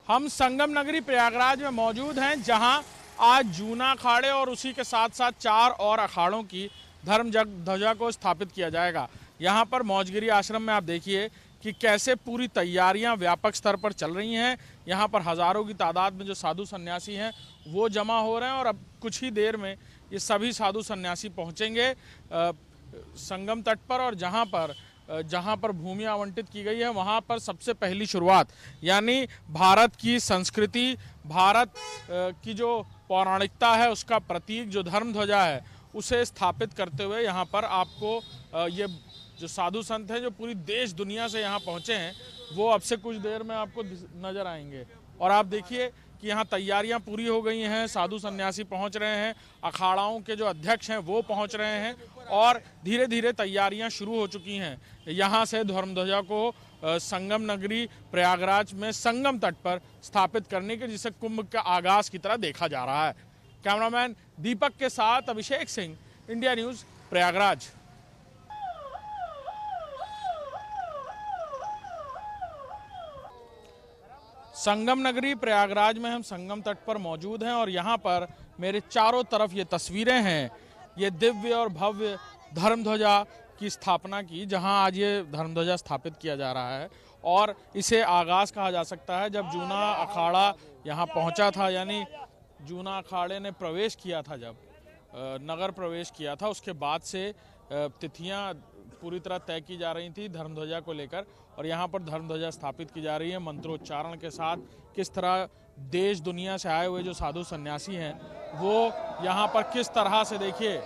हम संगम नगरी प्रयागराज में मौजूद हैं, जहां आज जूना अखाड़े और उसी के साथ साथ 4 और अखाड़ों की धर्म ध्वजा को स्थापित किया जाएगा। यहां पर मौजगिरी आश्रम में आप देखिए कि कैसे पूरी तैयारियां व्यापक स्तर पर चल रही हैं। यहां पर हज़ारों की तादाद में जो साधु सन्यासी हैं वो जमा हो रहे हैं और अब कुछ ही देर में ये सभी साधु सन्यासी पहुंचेंगे संगम तट पर। और जहां पर भूमि आवंटित की गई है वहां पर सबसे पहली शुरुआत, यानी भारत की संस्कृति, भारत की जो पौराणिकता है उसका प्रतीक जो धर्म ध्वजा है उसे स्थापित करते हुए यहाँ पर आपको ये जो साधु संत हैं जो पूरी देश दुनिया से यहाँ पहुँचे हैं वो अब से कुछ देर में आपको नजर आएंगे। और आप देखिए कि यहाँ तैयारियां पूरी हो गई हैं, साधु सन्यासी पहुँच रहे हैं, अखाड़ाओं के जो अध्यक्ष हैं वो पहुँच रहे हैं और धीरे धीरे तैयारियां शुरू हो चुकी हैं यहाँ से धर्म ध्वजा को संगम नगरी प्रयागराज में संगम तट पर स्थापित करने के, जिसे कुंभ का आगाज की तरह देखा जा रहा है। कैमरामैन दीपक के साथ अभिषेक सिंह, इंडिया न्यूज़, प्रयागराज। संगम नगरी प्रयागराज में हम संगम तट पर मौजूद हैं और यहाँ पर मेरे चारों तरफ ये तस्वीरें हैं, ये दिव्य और भव्य धर्म ध्वजा की स्थापना की, जहां आज ये धर्म ध्वजा स्थापित किया जा रहा है। और इसे आगाज़ कहा जा सकता है जब जूना अखाड़ा यहाँ पहुँचा था, यानी जूना अखाड़े ने प्रवेश किया था, जब नगर प्रवेश किया था उसके बाद से तिथियां पूरी तरह तय की जा रही थी धर्म ध्वजा को लेकर। और यहाँ पर धर्म ध्वजा स्थापित की जा रही है मंत्रोच्चारण के साथ। किस तरह देश दुनिया से आए हुए जो साधु सन्यासी हैं वो यहाँ पर किस तरह से देखिए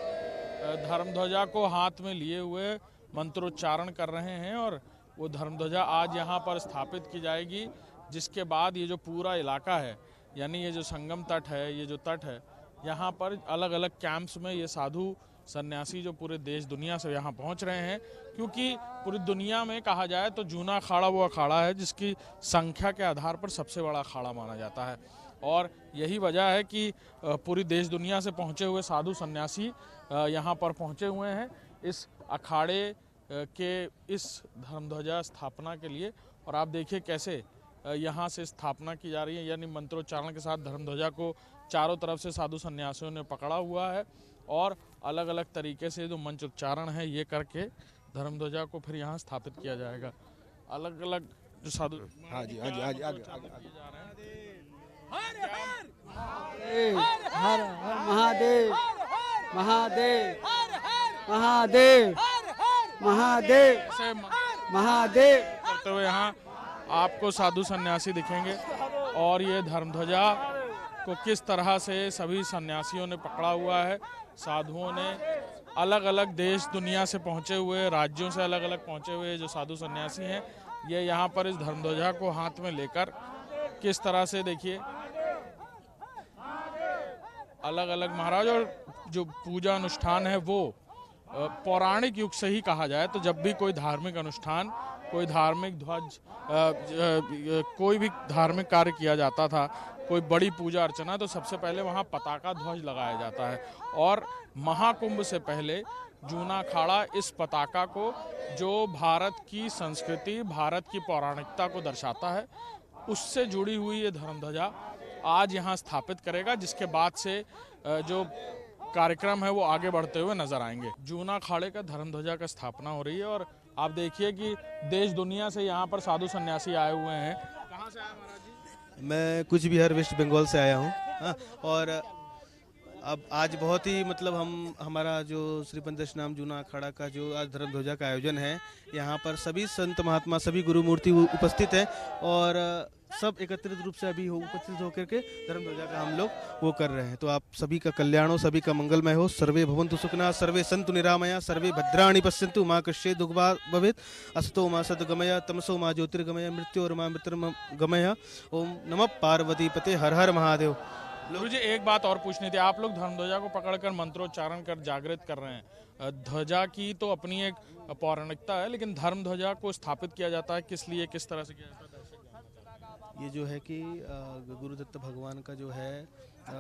धर्म ध्वजा को हाथ में लिए हुए मंत्रोच्चारण कर रहे हैं और वो धर्म ध्वजा आज यहाँ पर स्थापित की जाएगी, जिसके बाद ये जो पूरा इलाका है, यानी ये जो संगम तट है, ये जो तट है, यहाँ पर अलग अलग कैंप्स में ये साधु सन्यासी जो पूरे देश दुनिया से यहाँ पहुँच रहे हैं, क्योंकि पूरी दुनिया में कहा जाए तो जूना अखाड़ा वो अखाड़ा है जिसकी संख्या के आधार पर सबसे बड़ा अखाड़ा माना जाता है। और यही वजह है कि पूरी देश दुनिया से पहुँचे हुए साधु सन्यासी यहाँ पर पहुँचे हुए हैं इस अखाड़े के इस धर्म ध्वजा स्थापना के लिए। और आप देखिए कैसे यहाँ से स्थापना की जा रही है, यानी मंत्रोच्चारण के साथ धर्म ध्वजा को चारों तरफ से साधु सन्यासियों ने पकड़ा हुआ है और अलग अलग तरीके से जो मंच उच्चारण है ये करके धर्म ध्वजा को फिर यहाँ स्थापित किया जाएगा। अलग अलग जो साधु हाँ जी आगे हर हर महादेव महादेव महादेव महादेव महादेव करते हुए यहाँ आपको साधु सन्यासी दिखेंगे और ये धर्म ध्वजा को किस तरह से सभी सन्यासियों ने पकड़ा हुआ है। साधुओं ने अलग अलग देश दुनिया से पहुँचे हुए, राज्यों से अलग अलग पहुँचे हुए जो साधु सन्यासी हैं ये यहाँ पर इस धर्म ध्वजा को हाथ में लेकर किस तरह से देखिए अलग अलग महाराज। और जो पूजा अनुष्ठान है वो पौराणिक युग से ही कहा जाए तो जब भी कोई धार्मिक अनुष्ठान, कोई धार्मिक ध्वज, कोई भी धार्मिक कार्य किया जाता था, कोई बड़ी पूजा अर्चना, तो सबसे पहले वहाँ पताका ध्वज लगाया जाता है। और महाकुंभ से पहले जूना अखाड़ा इस पताका को, जो भारत की संस्कृति, भारत की पौराणिकता को दर्शाता है, उससे जुड़ी हुई ये धर्म ध्वजा आज यहाँ स्थापित करेगा, जिसके बाद से जो कार्यक्रम है वो आगे बढ़ते हुए नजर आएंगे। जूना अखाड़े का धर्म ध्वजा का स्थापना हो रही है और आप देखिए कि देश दुनिया से यहाँ पर साधु सन्यासी आए हुए हैं। कहाँ से आए महाराज जी? मैं कुछ बिहार वेस्ट बंगाल से आया हूँ। और अब आज बहुत ही मतलब हमारा जो श्री पंचदश नाम जूना अखाड़ा का जो आज धर्म ध्वजा का आयोजन है, यहाँ पर सभी संत महात्मा, सभी गुरु मूर्ति उपस्थित हैं और सब एकत्रित रूप से अभी उपस्थित होकर के धर्म ध्वजा का हम लोग वो कर रहे हैं। तो आप सभी का कल्याण हो, सभी का मंगलमय हो। सर्वे भवन्तु सुखिनः, सर्वे सन्तु निरामया, सर्वे भद्राणि पश्यन्तु, मा कश्चित् दुःखभाग् भवेत्। अस्तु मा सद्गमय, तमसो मा ज्योतिर्गमय, मृत्योर्मा मृत्युर्गमय। ओम नमः पार्वती पते, हर हर महादेव। गुरु जी एक बात और पूछनी थी, आप लोग धर्म ध्वजा को पकड़कर मंत्रोच्चारण कर जागृत कर रहे हैं। ध्वजा की तो अपनी एक पौराणिकता है, लेकिन धर्म ध्वजा को स्थापित किया जाता है किस लिए, किस तरह से किया जाता है? ये जो है कि गुरुदत्त भगवान का जो है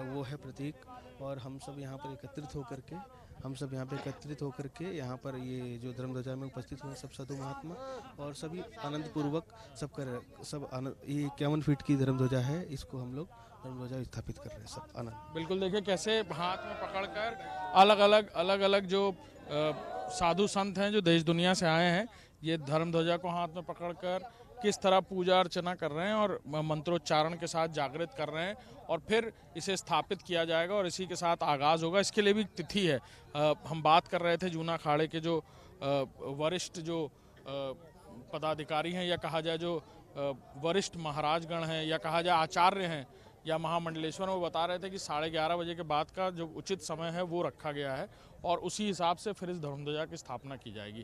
वो है प्रतीक, और हम सब यहाँ पर एकत्रित होकर के हम सब यहाँ पे एकत्रित होकर के यहाँ पर ये जो धर्म ध्वजा में उपस्थित हुए सब साधु महात्मा और सभी आनंद पूर्वक सब आनंद, ये 51 फीट की धर्म ध्वजा है, इसको हम लोग धर्म ध्वजा स्थापित कर रहे हैं सब आनंद। बिल्कुल, देखिए कैसे हाथ में पकड़कर अलग अलग जो साधु संत हैं जो देश दुनिया से आए हैं, ये धर्म ध्वजा को हाथ में पकड़कर किस तरह पूजा अर्चना कर रहे हैं और मंत्रोच्चारण के साथ जागृत कर रहे हैं, और फिर इसे स्थापित किया जाएगा और इसी के साथ आगाज़ होगा। इसके लिए भी तिथि है। हम बात कर रहे थे जूना अखाड़े के जो वरिष्ठ जो पदाधिकारी हैं, या कहा जाए जो वरिष्ठ महाराजगण हैं, या कहा जाए आचार्य हैं या महामंडलेश्वर, वो बता रहे थे कि 11:30 बजे के बाद का जो उचित समय है वो रखा गया है और उसी हिसाब से फिर इस धर्म ध्वजा की स्थापना की जाएगी।